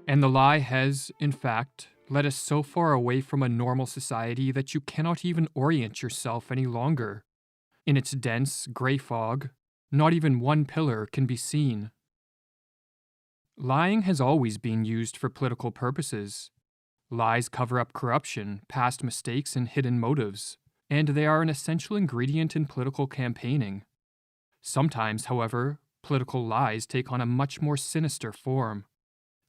And the lie has, in fact, led us so far away from a normal society that you cannot even orient yourself any longer. In its dense, gray fog, not even one pillar can be seen. Lying has always been used for political purposes. Lies cover up corruption, past mistakes, and hidden motives, and they are an essential ingredient in political campaigning. Sometimes, however, political lies take on a much more sinister form.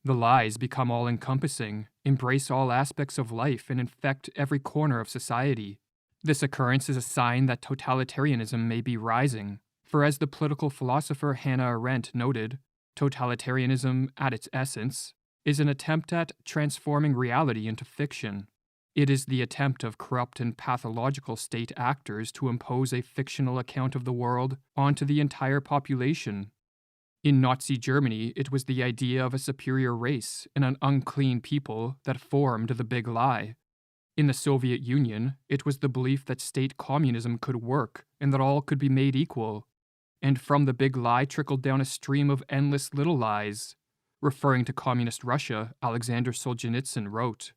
The lies become all-encompassing, embrace all aspects of life, and infect every corner of society. This occurrence is a sign that totalitarianism may be rising, for as the political philosopher Hannah Arendt noted, totalitarianism, at its essence, is an attempt at transforming reality into fiction. It is the attempt of corrupt and pathological state actors to impose a fictional account of the world onto the entire population. In Nazi Germany, it was the idea of a superior race and an unclean people that formed the big lie. In the Soviet Union, it was the belief that state communism could work and that all could be made equal. And from the big lie trickled down a stream of endless little lies. Referring to communist Russia, Alexander Solzhenitsyn wrote,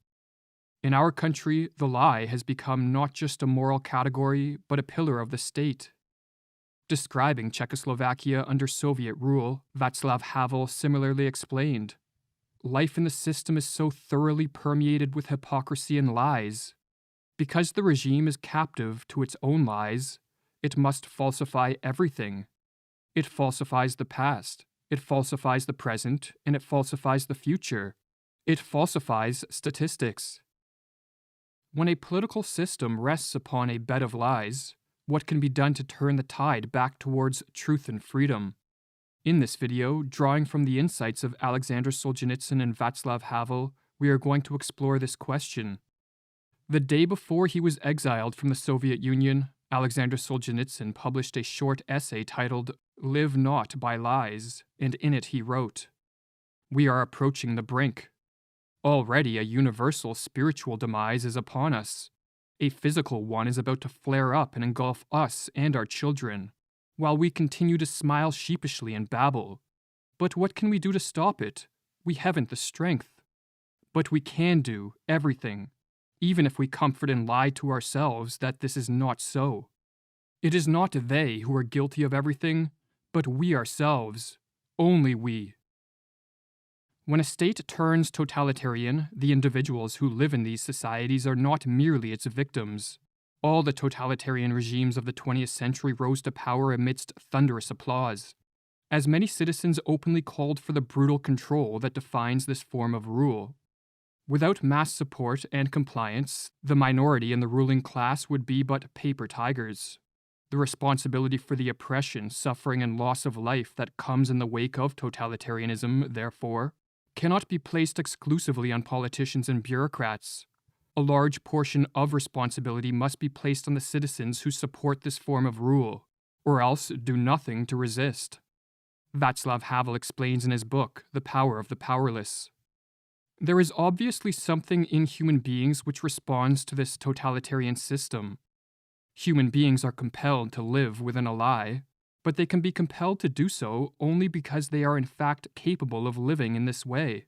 "In our country, the lie has become not just a moral category, but a pillar of the state." Describing Czechoslovakia under Soviet rule, Václav Havel similarly explained, "Life in the system is so thoroughly permeated with hypocrisy and lies. Because the regime is captive to its own lies, it must falsify everything. It falsifies the past, it falsifies the present, and it falsifies the future. It falsifies statistics." When a political system rests upon a bed of lies, what can be done to turn the tide back towards truth and freedom? In this video, drawing from the insights of Alexander Solzhenitsyn and Václav Havel, we are going to explore this question. The day before he was exiled from the Soviet Union, Alexander Solzhenitsyn published a short essay titled "Live Not by Lies," and in it he wrote, "We are approaching the brink. Already a universal spiritual demise is upon us. A physical one is about to flare up and engulf us and our children, while we continue to smile sheepishly and babble. But what can we do to stop it? We haven't the strength. But we can do everything, even if we comfort and lie to ourselves that this is not so. It is not they who are guilty of everything, but we ourselves, only we." When a state turns totalitarian, the individuals who live in these societies are not merely its victims. All the totalitarian regimes of the 20th century rose to power amidst thunderous applause, as many citizens openly called for the brutal control that defines this form of rule. Without mass support and compliance, the minority in the ruling class would be but paper tigers. The responsibility for the oppression, suffering, and loss of life that comes in the wake of totalitarianism, therefore, cannot be placed exclusively on politicians and bureaucrats. A large portion of responsibility must be placed on the citizens who support this form of rule, or else do nothing to resist. Václav Havel explains in his book, The Power of the Powerless. There is obviously something in human beings which responds to this totalitarian system. Human beings are compelled to live within a lie, but they can be compelled to do so only because they are in fact capable of living in this way.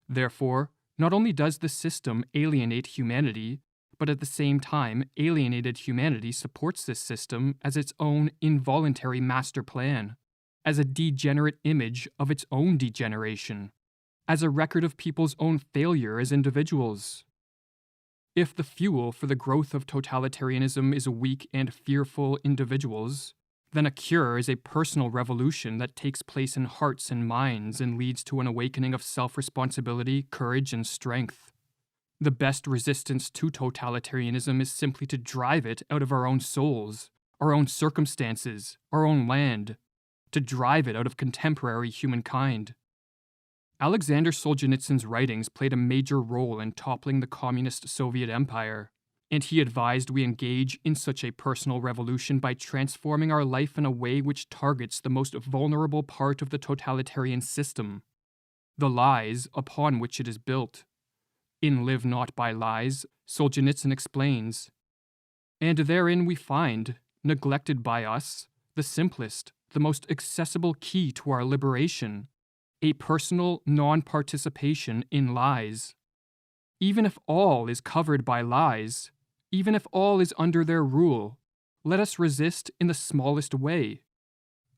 Therefore, not only does the system alienate humanity, but at the same time, alienated humanity supports this system as its own involuntary master plan, as a degenerate image of its own degeneration, as a record of people's own failure as individuals. If the fuel for the growth of totalitarianism is weak and fearful individuals, then a cure is a personal revolution that takes place in hearts and minds and leads to an awakening of self-responsibility, courage, and strength. The best resistance to totalitarianism is simply to drive it out of our own souls, our own circumstances, our own land, to drive it out of contemporary humankind. Alexander Solzhenitsyn's writings played a major role in toppling the communist Soviet Empire, and he advised we engage in such a personal revolution by transforming our life in a way which targets the most vulnerable part of the totalitarian system, the lies upon which it is built. In Live Not by Lies, Solzhenitsyn explains, "And therein we find, neglected by us, the simplest, the most accessible key to our liberation, a personal non-participation in lies. Even if all is covered by lies, even if all is under their rule, let us resist in the smallest way.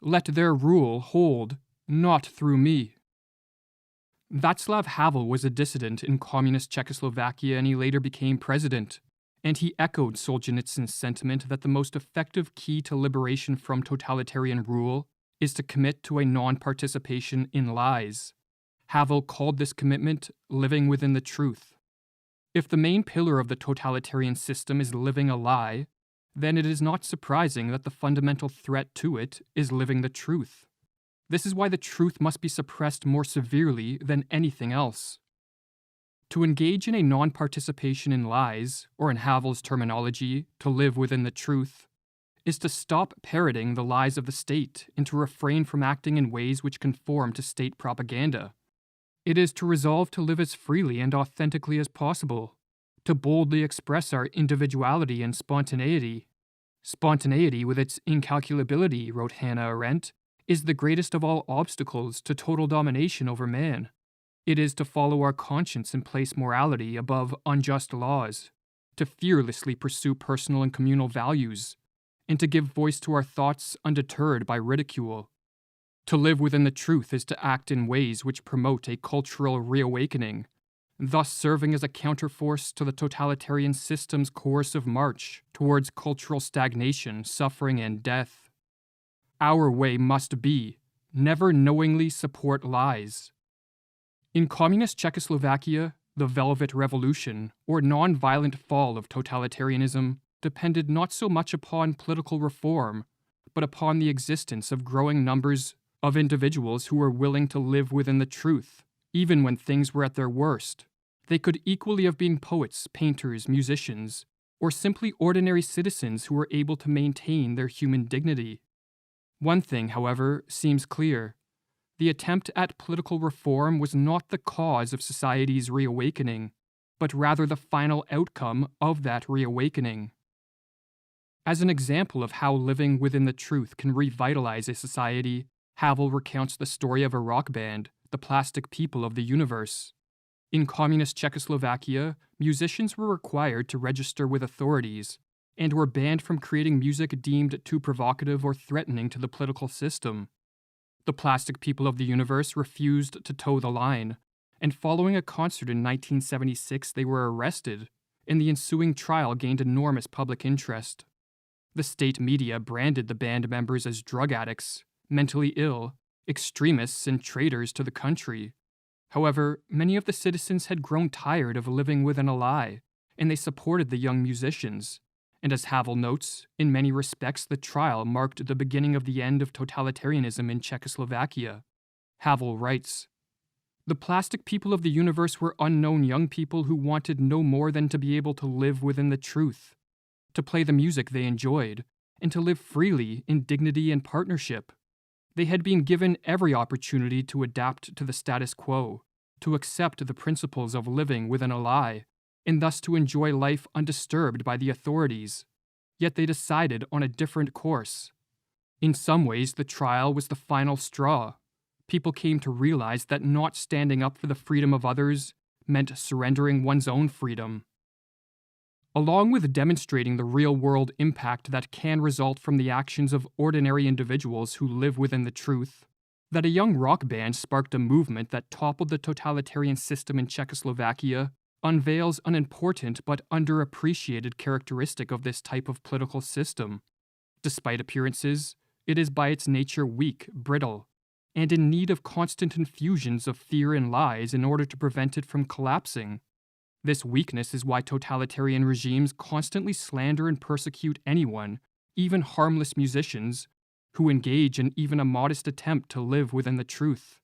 Let their rule hold, not through me. Václav Havel was a dissident in communist Czechoslovakia, and he later became president, and he echoed Solzhenitsyn's sentiment that the most effective key to liberation from totalitarian rule is to commit to a non-participation in lies. Havel called this commitment living within the truth. If the main pillar of the totalitarian system is living a lie, then it is not surprising that the fundamental threat to it is living the truth. This is why the truth must be suppressed more severely than anything else. To engage in a non-participation in lies, or in Havel's terminology, to live within the truth, is to stop parroting the lies of the state and to refrain from acting in ways which conform to state propaganda. It is to resolve to live as freely and authentically as possible, to boldly express our individuality and spontaneity. Spontaneity, with its incalculability, wrote Hannah Arendt, is the greatest of all obstacles to total domination over man. It is to follow our conscience and place morality above unjust laws, to fearlessly pursue personal and communal values, and to give voice to our thoughts undeterred by ridicule. To live within the truth is to act in ways which promote a cultural reawakening, thus serving as a counterforce to the totalitarian system's coercive march towards cultural stagnation, suffering, and death. Our way must be, never knowingly support lies. In communist Czechoslovakia, the Velvet Revolution, or non-violent fall of totalitarianism, depended not so much upon political reform, but upon the existence of growing numbers of individuals who were willing to live within the truth, even when things were at their worst. They could equally have been poets, painters, musicians, or simply ordinary citizens who were able to maintain their human dignity. One thing, however, seems clear. The attempt at political reform was not the cause of society's reawakening, but rather the final outcome of that reawakening. As an example of how living within the truth can revitalize a society, Havel recounts the story of a rock band, the Plastic People of the Universe. In communist Czechoslovakia, musicians were required to register with authorities and were banned from creating music deemed too provocative or threatening to the political system. The Plastic People of the Universe refused to toe the line, and following a concert in 1976, they were arrested, and the ensuing trial gained enormous public interest. The state media branded the band members as drug addicts, mentally ill, extremists, and traitors to the country. However, many of the citizens had grown tired of living within a lie, and they supported the young musicians. And as Havel notes, in many respects the trial marked the beginning of the end of totalitarianism in Czechoslovakia. Havel writes, "The Plastic People of the Universe were unknown young people who wanted no more than to be able to live within the truth, to play the music they enjoyed, and to live freely in dignity and partnership. They had been given every opportunity to adapt to the status quo, to accept the principles of living within a lie, and thus to enjoy life undisturbed by the authorities. Yet they decided on a different course. In some ways, the trial was the final straw. People came to realize that not standing up for the freedom of others meant surrendering one's own freedom." Along with demonstrating the real-world impact that can result from the actions of ordinary individuals who live within the truth, that a young rock band sparked a movement that toppled the totalitarian system in Czechoslovakia unveils an important but underappreciated characteristic of this type of political system. Despite appearances, it is by its nature weak, brittle, and in need of constant infusions of fear and lies in order to prevent it from collapsing. This weakness is why totalitarian regimes constantly slander and persecute anyone, even harmless musicians, who engage in even a modest attempt to live within the truth.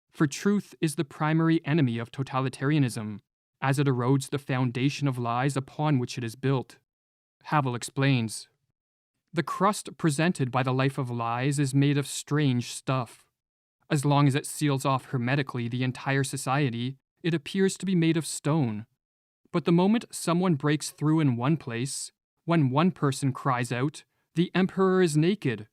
For truth is the primary enemy of totalitarianism, as it erodes the foundation of lies upon which it is built. Havel explains, "The crust presented by the life of lies is made of strange stuff. As long as it seals off hermetically the entire society, it appears to be made of stone. But the moment someone breaks through in one place, when one person cries out, 'The emperor is naked!'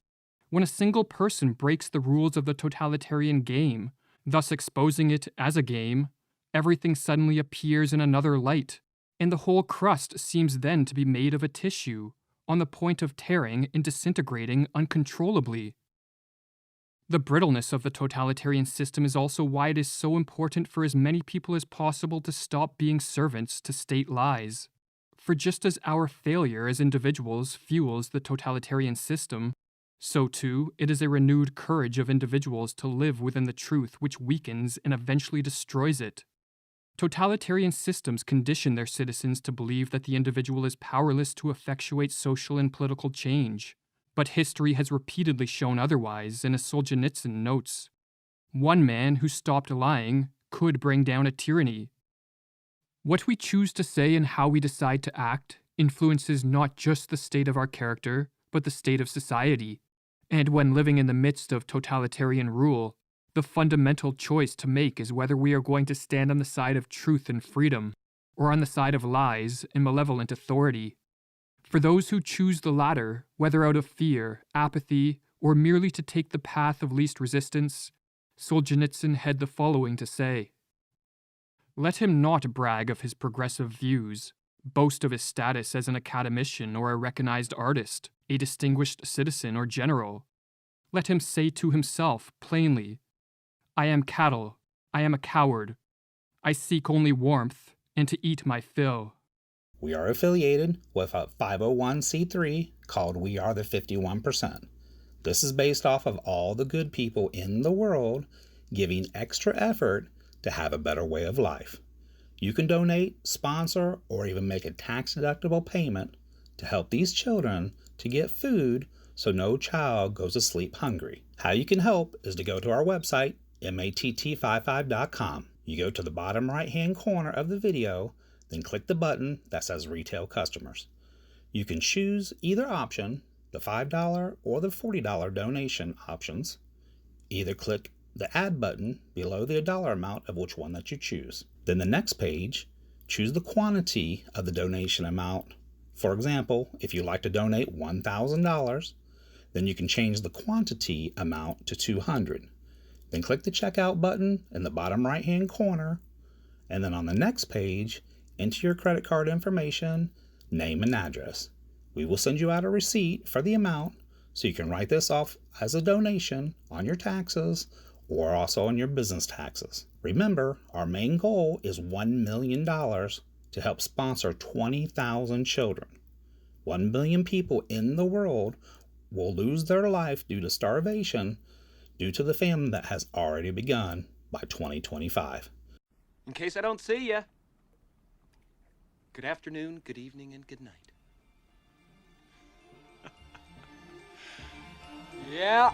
When a single person breaks the rules of the totalitarian game, Thus exposing it as a game, everything suddenly appears in another light, and the whole crust seems then to be made of a tissue, on the point of tearing and disintegrating uncontrollably. The brittleness of the totalitarian system is also why it is so important for as many people as possible to stop being servants to state lies. For just as our failure as individuals fuels the totalitarian system, so too it is a renewed courage of individuals to live within the truth which weakens and eventually destroys it. Totalitarian systems condition their citizens to believe that the individual is powerless to effectuate social and political change. But history has repeatedly shown otherwise, and as Solzhenitsyn notes, one man who stopped lying could bring down a tyranny. What we choose to say and how we decide to act influences not just the state of our character, but the state of society. And when living in the midst of totalitarian rule, the fundamental choice to make is whether we are going to stand on the side of truth and freedom, or on the side of lies and malevolent authority. For those who choose the latter, whether out of fear, apathy, or merely to take the path of least resistance, Solzhenitsyn had the following to say. Let him not brag of his progressive views, boast of his status as an academician or a recognized artist, a distinguished citizen or general. Let him say to himself plainly, I am cattle, I am a coward. I seek only warmth and to eat my fill. We are affiliated with a 501c3 called We Are the 51%. This is based off of all the good people in the world giving extra effort to have a better way of life. You can donate, sponsor, or even make a tax-deductible payment to help these children to get food so no child goes to sleep hungry. How you can help is to go to our website, matt55.com. You go to the bottom right-hand corner of the video, then click the button that says Retail Customers. You can choose either option, the $5 or the $40 donation options. Either click the Add button below the dollar amount of which one that you choose. Then the next page, choose the quantity of the donation amount. For example, if you'd like to donate $1,000, then you can change the quantity amount to $200. Then click the Checkout button in the bottom right-hand corner, and then on the next page, enter your credit card information, name and address. We will send you out a receipt for the amount so you can write this off as a donation on your taxes or also on your business taxes. Remember, our main goal is $1 million to help sponsor 20,000 children. 1 billion people in the world will lose their life due to starvation due to the famine that has already begun by 2025. In case I don't see ya, good afternoon, good evening, and good night. Yeah.